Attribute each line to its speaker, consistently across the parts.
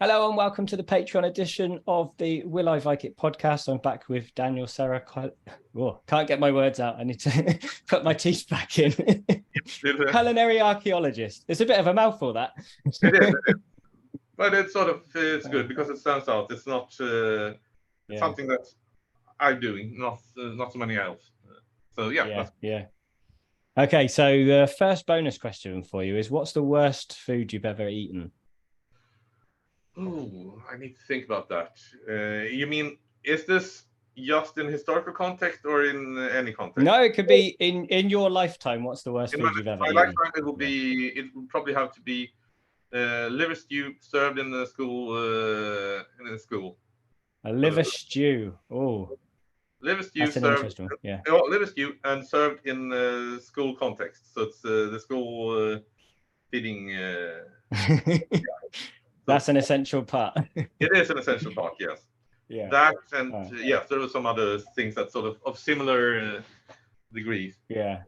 Speaker 1: Hello and welcome to the Patreon edition of the Will I Vike It podcast. I'm back with Daniel Serra. Can't get my words out. I need to put my teeth back in. Culinary archaeologist. It's a bit of a mouthful, that.
Speaker 2: It is. But it's good because it stands out. It's not something that I'm doing, not so many else. So
Speaker 1: yeah. Okay, so the first bonus question for you is: what's the worst food you've ever eaten?
Speaker 2: Oh, I need to think about that. You mean, is this just in historical context or in any context?
Speaker 1: No, it could be in your lifetime. What's the worst food you've ever
Speaker 2: eaten?
Speaker 1: In
Speaker 2: my lifetime, it would probably have to be liver stew served in the school.
Speaker 1: A liver stew. Oh,
Speaker 2: liver stew
Speaker 1: that's an
Speaker 2: served.
Speaker 1: interesting one. Yeah.
Speaker 2: Liver stew and served in school context. So it's the school feeding.
Speaker 1: That's an essential part.
Speaker 2: It is an essential part, yes.
Speaker 1: Yeah.
Speaker 2: That and yes, there were some other things that sort of similar degrees.
Speaker 1: Yeah.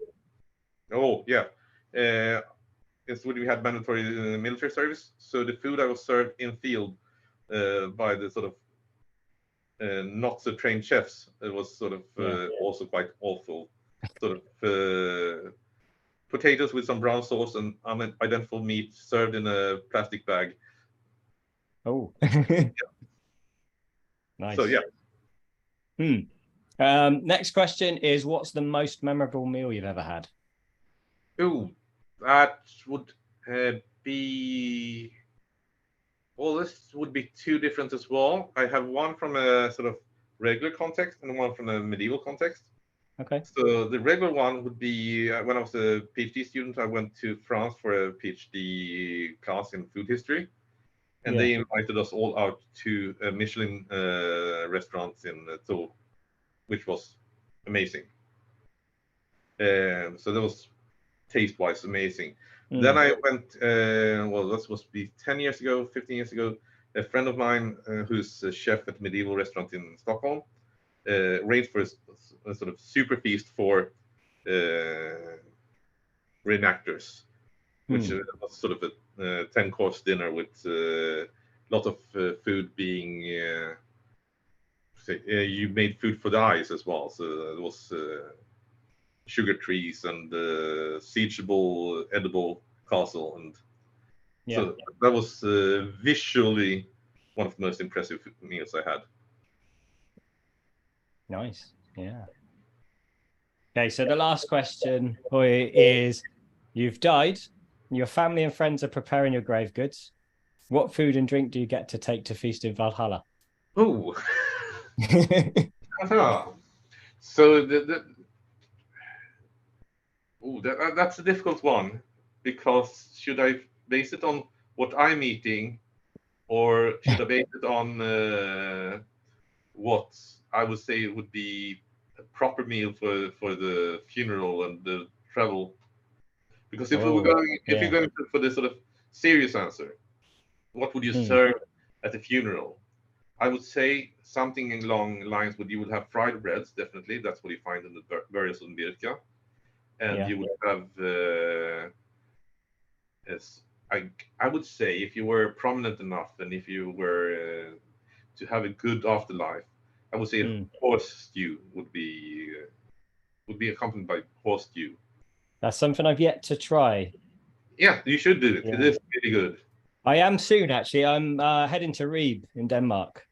Speaker 2: Oh yeah. It's when we had mandatory military service, so the food I was served in field by the sort of not so trained chefs, it was sort of also quite awful. Sort of potatoes with some brown sauce and unidentified meat served in a plastic bag.
Speaker 1: Oh. Nice.
Speaker 2: So yeah.
Speaker 1: Next question is: what's the most memorable meal you've ever had?
Speaker 2: Oh, that would be. Well, this would be two different as well. I have one from a sort of regular context and one from a medieval context.
Speaker 1: Okay.
Speaker 2: So the regular one would be when I was a PhD student, I went to France for a PhD class in food history. And they invited us all out to a Michelin restaurant in Tours, which was amazing. So that was taste-wise amazing. Then I went, well, that must be 10 years ago, 15 years ago. A friend of mine who's a chef at a medieval restaurant in Stockholm arranged for a sort of super feast for reenactors, which was sort of a 10-course dinner with a lot of food being you made food for the eyes as well. So it was sugar trees and siegeable edible castle, and so that was visually one of the most impressive meals I had.
Speaker 1: Nice. Yeah. Okay, so the last question is: you've died. Your family and friends are preparing your grave goods. What food and drink do you get to take to feast in Valhalla?
Speaker 2: Oh, so that's a difficult one, because should I base it on what I'm eating, or should I base it on what I would say would be a proper meal for the funeral and the travel? Because if you're going for the sort of serious answer, what would you serve at a funeral? I would say something along lines with, you would have fried breads, definitely. That's what you find in the burials in Birka. And you would have, I would say, if you were prominent enough and if you were to have a good afterlife, I would say a horse stew would be accompanied by horse stew.
Speaker 1: That's something I've yet to try.
Speaker 2: Yeah, you should do it. It is really good.
Speaker 1: I am soon, actually. I'm heading to Ribe in Denmark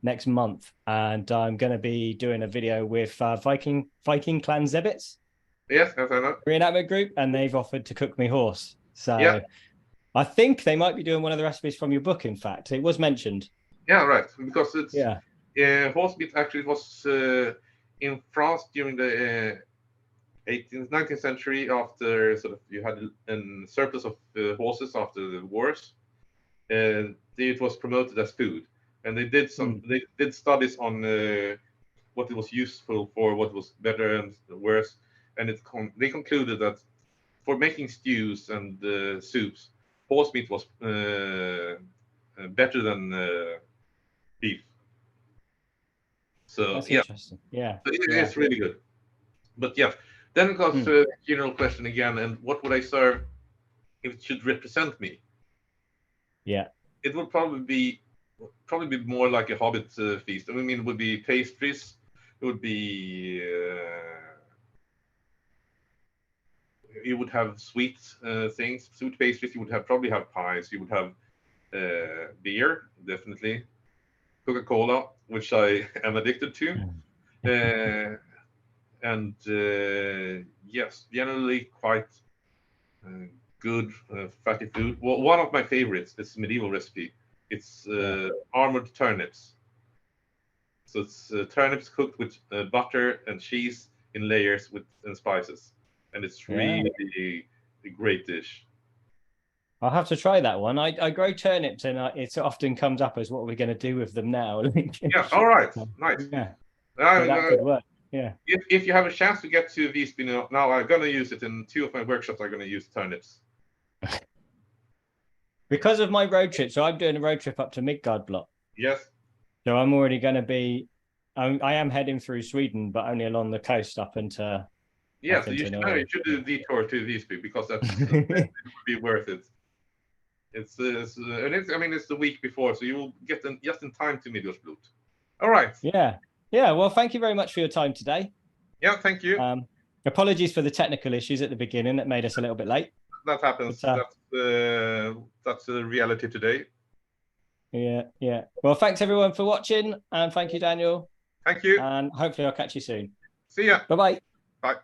Speaker 1: next month, and I'm going to be doing a video with Viking Clan Zebbits.
Speaker 2: Yes, I know.
Speaker 1: Reenactment group, and they've offered to cook me horse. So I think they might be doing one of the recipes from your book. In fact, it was mentioned.
Speaker 2: Yeah, right. Because it's horse meat actually was in France during the 19th century, after sort of you had a surplus of horses after the wars, and it was promoted as food. And they did they did studies on what it was useful for, what was better and worse, and they concluded that for making stews and soups, horse meat was better than beef. So
Speaker 1: that's interesting. Yeah,
Speaker 2: it's really good. But then it comes to a funeral question again, and what would I serve if it should represent me?
Speaker 1: Yeah.
Speaker 2: it would probably be more like a Hobbit feast. I mean, it would be pastries. It would be you would have sweet things, sweet pastries. You would probably have pies. You would have beer, definitely. Coca-Cola, which I am addicted to. And yes, generally quite good fatty food. Well, one of my favorites is medieval recipe. It's armored turnips. So it's turnips cooked with butter and cheese in layers and spices, and it's really a great dish.
Speaker 1: I'll have to try that one. I grow turnips, and it often comes up as what we're going to do with them now.
Speaker 2: Yeah. All right. Nice.
Speaker 1: Yeah. That could work. Yeah.
Speaker 2: If you have a chance to get to Visby now, I'm gonna use it in 2 of my workshops. I'm gonna use turnips.
Speaker 1: Because of my road trip, so I'm doing a road trip up to Midgard block.
Speaker 2: Yes.
Speaker 1: So I'm already going to be. I am heading through Sweden, but only along the coast up into.
Speaker 2: Yeah, so you should do a detour to Visby because it would be worth it. It's the week before, so you will get them just in time to Midgårdsblot. All right.
Speaker 1: Yeah. Well, thank you very much for your time today.
Speaker 2: Yeah, thank you.
Speaker 1: Apologies for the technical issues at the beginning that made us a little bit late.
Speaker 2: That happens. That's the reality today.
Speaker 1: Yeah. Well, thanks everyone for watching, and thank you, Daniel.
Speaker 2: Thank you.
Speaker 1: And hopefully I'll catch you soon.
Speaker 2: See ya.
Speaker 1: Bye-bye.
Speaker 2: Bye.